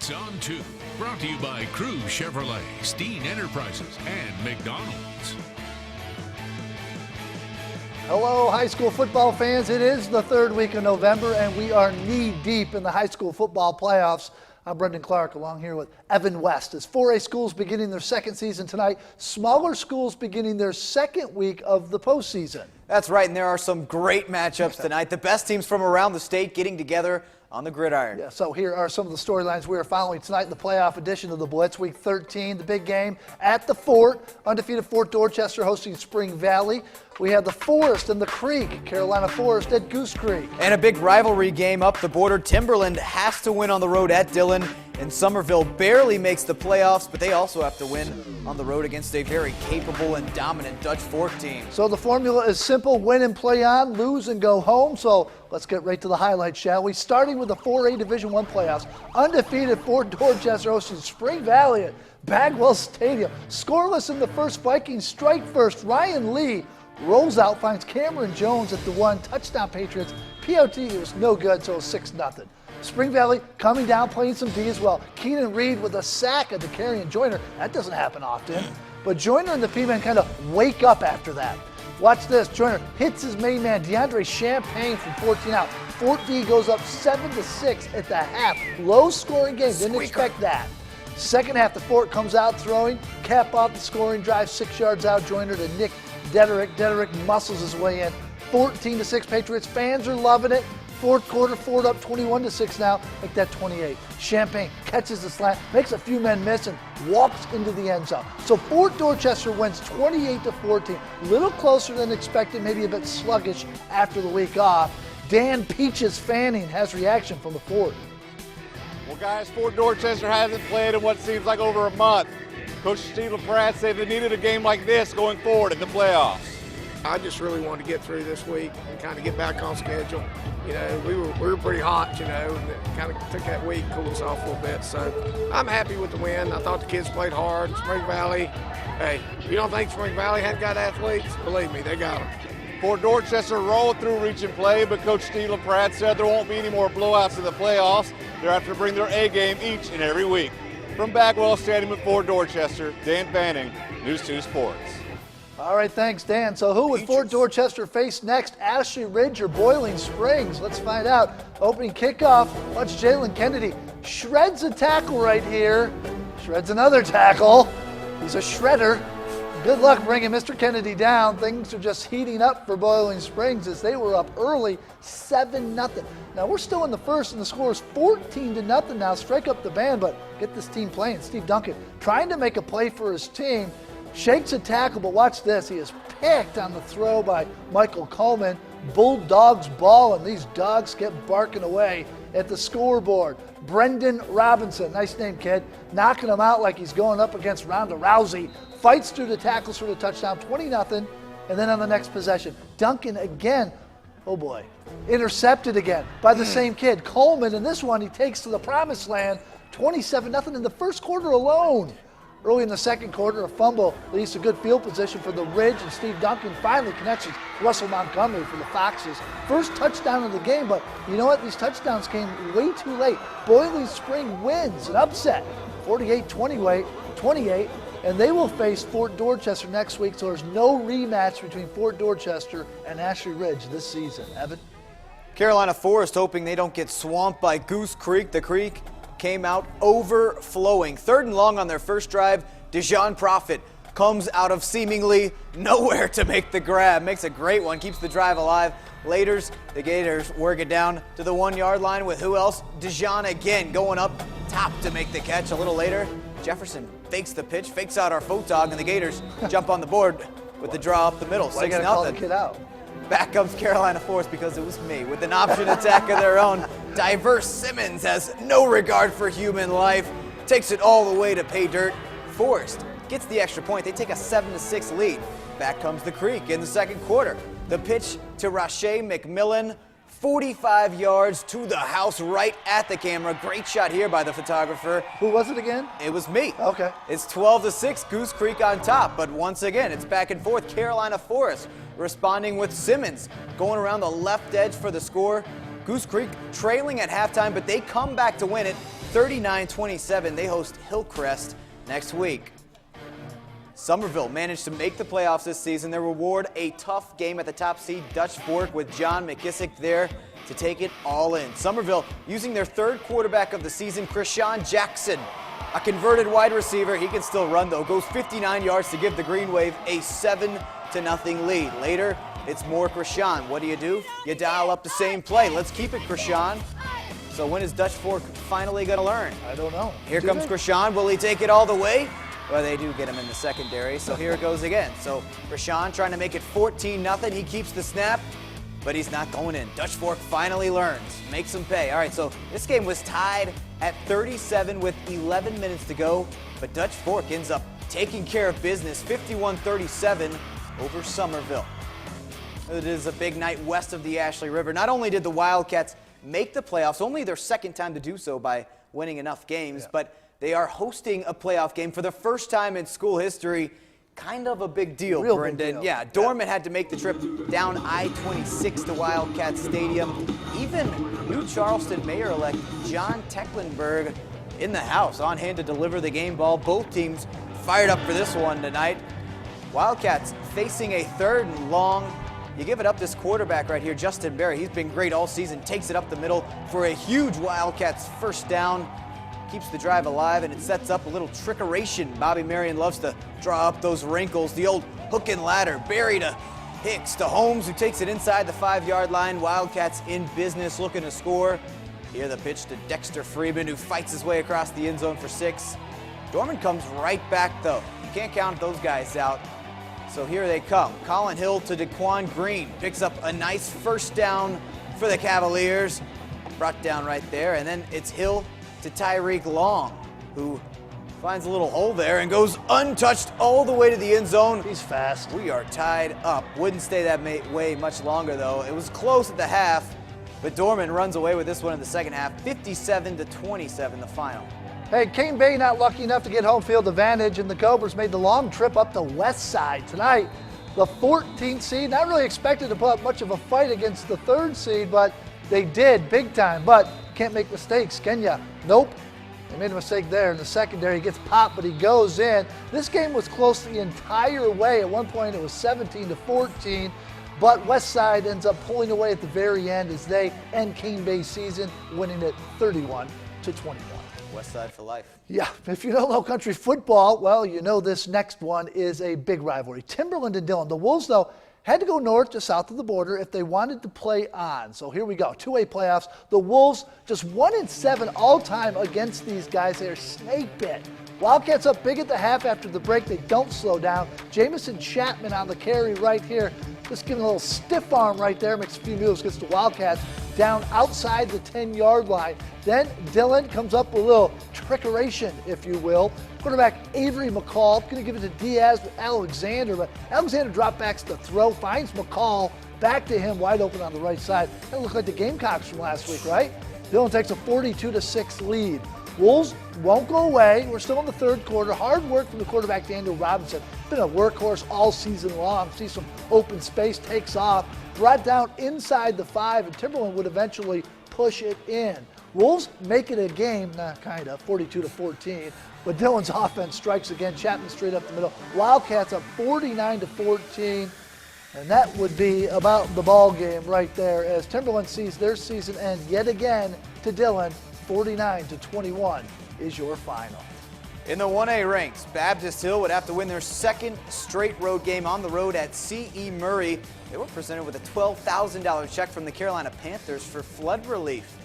It's on 2. Brought to you by Crew Chevrolet, Steen Enterprises, and McDonald's. Hello, high school football fans. It is the third week of November, and we are knee-deep in the high school football playoffs. I'm Brendan Clark, along here with Evan West. As 4A schools beginning their second season tonight, smaller schools beginning their second week of the postseason. That's right, and there are some great matchups tonight. The best teams from around the state getting together on the gridiron. Yeah, so here are some of the storylines we are following tonight in the playoff edition of the Blitz. Week 13, the big game at the Fort. Undefeated Fort Dorchester hosting Spring Valley. We have the Forest and the Creek. Carolina Forest at Goose Creek. And a big rivalry game up the border. Timberland has to win on the road at Dillon. And Somerville barely makes the playoffs, but they also have to win on the road against a very capable and dominant Dutch Fork team. So the formula is simple: win and play on, lose and go home. So let's get right to the highlights, shall we? Starting with the 4A Division I playoffs. Undefeated Fort Dorchester hosting Spring Valley at Bagwell Stadium. Scoreless in the first, Vikings strike first. Ryan Lee rolls out, finds Cameron Jones at the 1. Touchdown Patriots. POT was no good, so 6-0. Spring Valley coming down, playing some D as well. Keenan Reed with a sack at the carry, and Joyner. That doesn't happen often. But Joyner and the P-men kind of wake up after that. Watch this. Joyner hits his main man, DeAndre Champagne, from 14 out. Fort D goes up 7-6 at the half. Low-scoring game. Didn't expect that. Second half, the Fort comes out throwing. Cap off the scoring drive, 6 yards out. Joyner to Nick Dederick. Dederick muscles his way in. 14-6 Patriots. Fans are loving it. Fourth quarter, Fort up 21-6 now, make that 28. Champagne catches the slant, makes a few men miss, and walks into the end zone. So Fort Dorchester wins 28-14. A little closer than expected, maybe a bit sluggish after the week off. Dan Peaches Fanning has reaction from the Fort. Well, guys, Fort Dorchester hasn't played in what seems like over a month. Coach Steve LaPratt said they needed a game like this going forward in the playoffs. I just really wanted to get through this week and kind of get back on schedule. You know, we were pretty hot, you know, and it kind of took that week, cool us off a little bit. So I'm happy with the win. I thought the kids played hard. Spring Valley, hey, you don't think Spring Valley hadn't got athletes? Believe me, they got them. Fort Dorchester rolled through reach and play, but Coach Steve LaPratt said there won't be any more blowouts in the playoffs. They're have to bring their A game each and every week. From Bagwell Stadium at Fort Dorchester, Dan Fanning, News 2 Sports. All right, thanks, Dan. So who would Fort Dorchester face next? Ashley Ridge or Boiling Springs? Let's find out. Opening kickoff. Watch Jalen Kennedy shreds a tackle right here. Shreds another tackle. He's a shredder. Good luck bringing Mr. Kennedy down. Things are just heating up for Boiling Springs as they were up early, 7-0. Now we're still in the first, and the score is 14-0 now. Strike up the band, but get this team playing. Steve Duncan trying to make a play for his team. Shakes a tackle, but watch this. He is picked on the throw by Michael Coleman. Bulldogs ball, and these dogs get barking away at the scoreboard. Brendan Robinson, nice name, kid, knocking him out like he's going up against Ronda Rousey. Fights through the tackles for the touchdown, 20-0. And then on the next possession, Duncan again, oh boy, intercepted again by the same kid. Coleman, in this one, he takes to the promised land, 27-0 in the first quarter alone. Early in the second quarter, a fumble leads to good field position for the Ridge, and Steve Duncan finally connects with Russell Montgomery for the Foxes. First touchdown of the game, but you know what? These touchdowns came way too late. Boiling Spring wins an upset, 48-28, and they will face Fort Dorchester next week, so there's no rematch between Fort Dorchester and Ashley Ridge this season. Evan? Carolina Forest hoping they don't get swamped by Goose Creek. The Creek came out overflowing. 3rd and long on their first drive. Dejon Profit comes out of seemingly nowhere to make the grab. Makes a great one, keeps the drive alive. Later, the Gators work it down to the 1-yard line with who else? Dejon again going up top to make the catch. A little later, Jefferson fakes the pitch, fakes out our photog, and the Gators jump on the board with the draw up the middle. 6-0. Why you gotta call the kid out? Back comes Carolina Forest because it was me. With an option attack of their own, Diverse Simmons has no regard for human life. Takes it all the way to pay dirt. Forest gets the extra point. They take a 7-6 lead. Back comes the Creek in the second quarter. The pitch to Rashay McMillan. 45 yards to the house right at the camera. Great shot here by the photographer. Who was it again? It was me. Okay. It's 12-6, Goose Creek on top. But once again, it's back and forth. Carolina Forest responding with Simmons going around the left edge for the score. Goose Creek trailing at halftime, but they come back to win it 39-27. They host Hillcrest next week. Somerville managed to make the playoffs this season. Their reward, a tough game at the top seed, Dutch Fork, with John McKissick there to take it all in. Somerville using their third quarterback of the season, Krishan Jackson, a converted wide receiver. He can still run, though. Goes 59 yards to give the Green Wave a 7-0 lead. Later, it's more Krishan. What do? You dial up the same play. Let's keep it, Krishan. So when is Dutch Fork finally going to learn? I don't know. Here comes Krishan. Will he take it all the way? Well, they do get him in the secondary, so here it goes again. So Krishan trying to make it 14-0. He keeps the snap, but he's not going in. Dutch Fork finally learns, makes him pay. All right, so this game was tied at 37 with 11 minutes to go, but Dutch Fork ends up taking care of business, 51-37 over Somerville. It is a big night west of the Ashley River. Not only did the Wildcats make the playoffs, only their second time to do so by winning enough games, but they are hosting a playoff game for the first time in school history. Kind of a big deal, Real Brendan. big deal. Yeah, Dorman had to make the trip down I-26 to Wildcat Stadium. Even New Charleston Mayor-elect John Tecklenburg in the house, on hand to deliver the game ball. Both teams fired up for this one tonight. Wildcats facing a 3rd and long. You give it up, this quarterback right here, Justin Berry. He's been great all season. Takes it up the middle for a huge Wildcats first down. Keeps the drive alive, and it sets up a little trickeration. Bobby Marion loves to draw up those wrinkles. The old hook and ladder. Berry to Hicks to Holmes, who takes it inside the 5-yard line. Wildcats in business, looking to score. Here the pitch to Dexter Freeman, who fights his way across the end zone for 6. Dorman comes right back, though. You can't count those guys out. So here they come. Colin Hill to DeQuan Green. Picks up a nice first down for the Cavaliers. Brought down right there, and then it's Hill to Tyreek Long, who finds a little hole there and goes untouched all the way to the end zone. He's fast. We are tied up. Wouldn't stay that way much longer, though. It was close at the half, but Dorman runs away with this one in the second half. 57-27, the final. Hey, Cane Bay not lucky enough to get home field advantage, and the Cobras made the long trip up the west side tonight. The 14th seed, not really expected to put up much of a fight against the 3rd seed, but they did big time. But can't make mistakes, can ya? Nope. They made a mistake there in the secondary. He gets popped, but he goes in. This game was close the entire way. At one point, it was 17-14, but Westside ends up pulling away at the very end as they end Cane Bay's season, winning it 31-21. Westside for life. Yeah, if you know Low Country football, well, you know this next one is a big rivalry. Timberland and Dillon. The Wolves, though, had to go north to south of the border if they wanted to play on. So here we go, 2A playoffs. The Wolves just 1-7 all time against these guys. They are snake bit. Wildcats up big at the half after the break. They don't slow down. Jamison Chapman on the carry right here. Just giving a little stiff arm right there. Makes a few moves, gets the Wildcats down outside the 10-yard line. Then Dillon comes up with a little trickeration, if you will. Quarterback Avery McCall going to give it to Diaz with Alexander, but Alexander drop backs the throw, finds McCall, back to him wide open on the right side. That looked like the Gamecocks from last week, right? Dillon takes a 42-6 lead. Wolves won't go away. We're still in the 3rd quarter. Hard work from the quarterback, Daniel Robinson. Been a workhorse all season long. See some open space, takes off. Brought down inside the 5, and Timberland would eventually push it in. Wolves make it a game, kind of, 42-14. But Dillon's offense strikes again. Chapman straight up the middle. Wildcats up 49-14. And that would be about the ball game right there as Timberland sees their season end yet again to Dillon. 49-21 is your final. In the 1A ranks, Baptist Hill would have to win their 2nd straight road game on the road at C.E. Murray. They were presented with a $12,000 check from the Carolina Panthers for flood relief.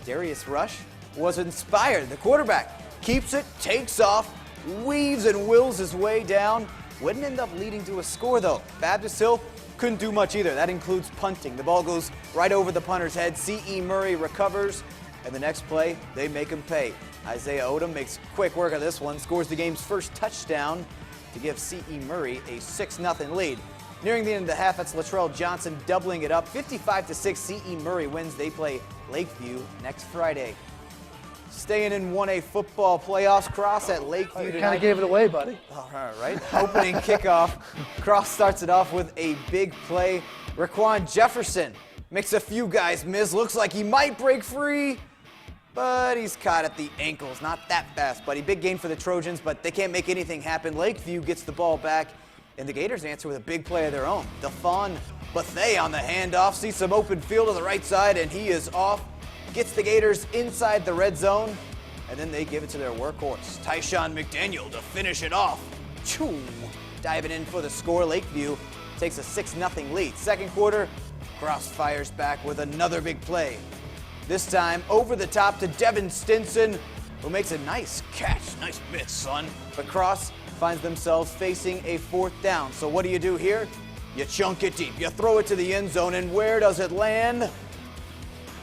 Darius Rush was inspired. The quarterback keeps it, takes off, weaves and wills his way down. Wouldn't end up leading to a score, though. Baptist Hill couldn't do much either. That includes punting. The ball goes right over the punter's head. C.E. Murray recovers, and the next play, they make him pay. Isaiah Odom makes quick work of this one, scores the game's first touchdown to give C.E. Murray a 6-0 lead. Nearing the end of the half, that's Latrell Johnson doubling it up. 55-6, C.E. Murray wins. They play Lakeview next Friday. Staying in 1A football playoffs, Cross at Lakeview You tonight. kind of gave it away, buddy. All right. Opening kickoff. Cross starts it off with a big play. Raquan Jefferson makes a few guys miss. Looks like he might break free. but he's caught at the ankles. Not that fast, buddy. Big gain for the Trojans, but they can't make anything happen. Lakeview gets the ball back, and the Gators answer with a big play of their own. Defon Bethea on the handoff, sees some open field on the right side, and he is off. Gets the Gators inside the red zone, and then they give it to their workhorse, Tyshawn McDaniel, to finish it off. Choo! Diving in for the score. Lakeview takes a 6-0 lead. Second quarter, Cross fires back with another big play. This time over the top to Devin Stinson, who makes a nice catch. Nice miss, son. But Cross finds themselves facing a 4th down. So what do you do here? You chunk it deep. You throw it to the end zone, and where does it land?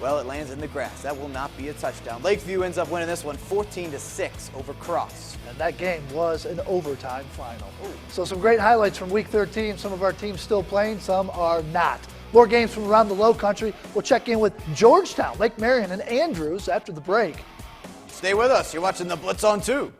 Well, it lands in the grass. That will not be a touchdown. Lakeview ends up winning this one 14-6 over Cross. And that game was an overtime final. So some great highlights from Week 13. Some of our teams still playing, some are not. More games from around the Low Country. We'll check in with Georgetown, Lake Marion, and Andrews after the break. Stay with us. You're watching the Blitz on 2.